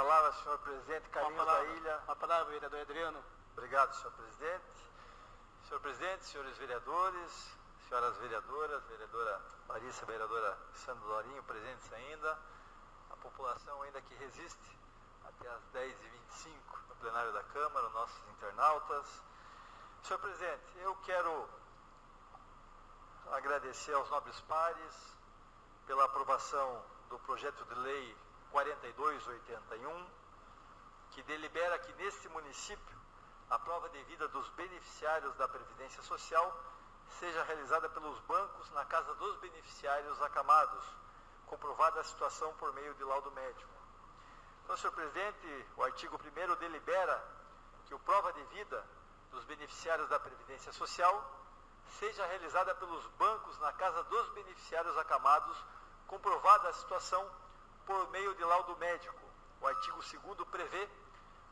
palavra, senhor presidente Carlinhos da Ilha. A palavra, vereador Adriano. Obrigado, senhor presidente. Senhor presidente, senhores vereadores, senhoras vereadoras, vereadora Larissa, vereadora Sandro Dorinho, presentes ainda, a população ainda que resiste até às 10h25 no plenário da Câmara, nossos internautas. Senhor presidente, eu quero agradecer aos nobres pares pela aprovação do projeto de lei 4281, que delibera que neste município a prova de vida dos beneficiários da Previdência Social seja realizada pelos bancos na casa dos beneficiários acamados, comprovada a situação por meio de laudo médico. Então, senhor presidente, o artigo 1º delibera que a prova de vida dos beneficiários da Previdência Social seja realizada pelos bancos na casa dos beneficiários acamados, comprovada a situação por meio de laudo médico. O artigo 2º prevê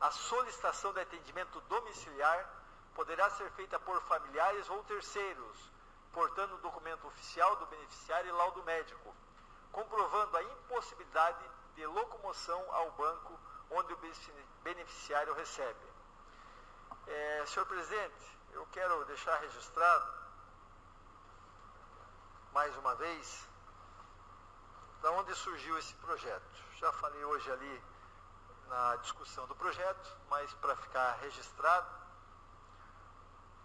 a solicitação de atendimento domiciliar poderá ser feita por familiares ou terceiros, portando o documento oficial do beneficiário e laudo médico, comprovando a impossibilidade de locomoção ao banco onde o beneficiário recebe. Senhor presidente, eu quero deixar registrado, mais uma vez, da onde surgiu esse projeto. Já falei hoje ali na discussão do projeto, mas para ficar registrado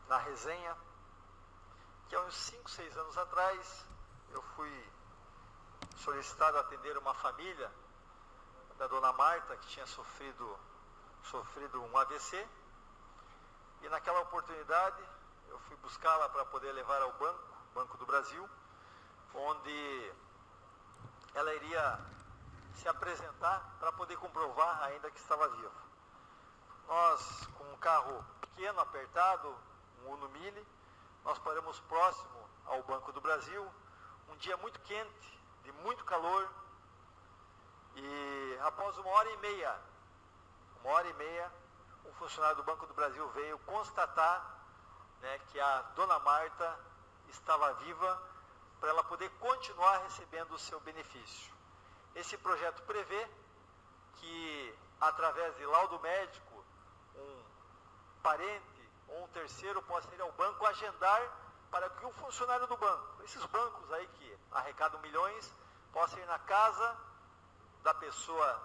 na resenha, que há uns 5, 6 anos atrás, eu fui solicitado a atender uma família da dona Marta, que tinha sofrido um AVC, e naquela oportunidade eu fui buscá-la para poder levar ao Banco do Brasil, onde ela iria se apresentar para poder comprovar ainda que estava viva. Nós, com um carro pequeno, apertado, um Uno Mille, nós paramos próximo ao Banco do Brasil, um dia muito quente, de muito calor, e após uma hora e meia, um funcionário do Banco do Brasil veio constatar, né, que a dona Marta estava viva para ela poder continuar recebendo o seu benefício. Esse projeto prevê que, através de laudo médico, um parente ou um terceiro possa ir ao banco agendar para que um funcionário do banco, esses bancos aí que arrecadam milhões, possa ir na casa da pessoa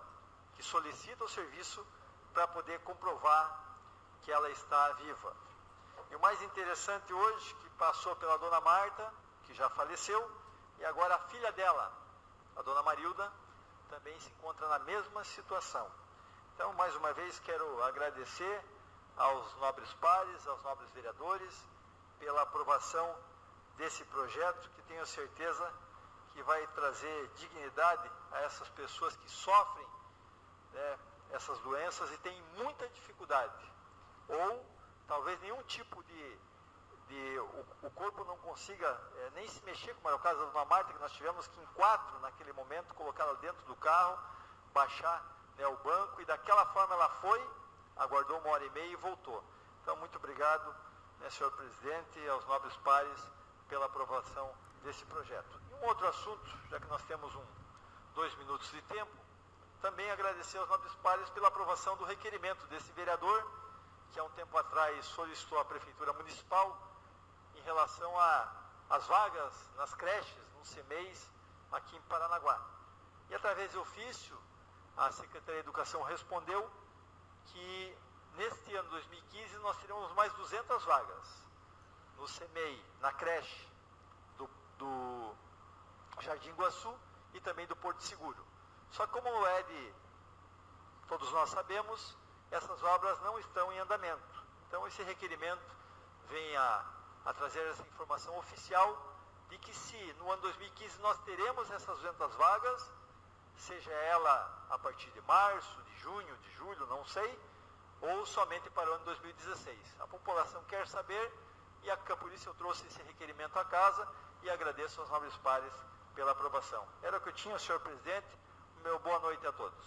que solicita o serviço para poder comprovar que ela está viva. E o mais interessante hoje, que passou pela dona Marta, que já faleceu, e agora a filha dela, a dona Marilda, também se encontra na mesma situação. Então, mais uma vez, quero agradecer aos nobres pares, aos nobres vereadores, pela aprovação desse projeto, que tenho certeza que vai trazer dignidade a essas pessoas que sofrem, né, essas doenças e têm muita dificuldade, ou talvez nenhum tipo o corpo não consiga nem se mexer, como era o caso da dona Marta, que nós tivemos que em 4, naquele momento, colocá-la dentro do carro, baixar, né, o banco, e daquela forma ela foi, aguardou uma hora e meia e voltou. Então, muito obrigado, né, senhor presidente, e aos nobres pares pela aprovação desse projeto. E um outro assunto, já que nós temos 2 minutos de tempo, também agradecer aos nobres pares pela aprovação do requerimento desse vereador, que há um tempo atrás solicitou à Prefeitura Municipal em relação às vagas nas creches, nos CMEIs, aqui em Paranaguá. E através de ofício, a Secretaria de Educação respondeu que neste ano 2015 nós teremos mais 200 vagas no CMEI, na creche do Jardim Iguaçu e também do Porto Seguro. Só que como todos nós sabemos, essas obras não estão em andamento. Então esse requerimento vem a trazer essa informação oficial de que se no ano 2015 nós teremos essas 200 vagas, seja ela a partir de março, de junho, de julho, não sei, ou somente para o ano 2016. A população quer saber e por isso eu trouxe esse requerimento à casa e agradeço aos nobres pares pela aprovação. Era o que eu tinha, senhor presidente. Meu boa noite a todos.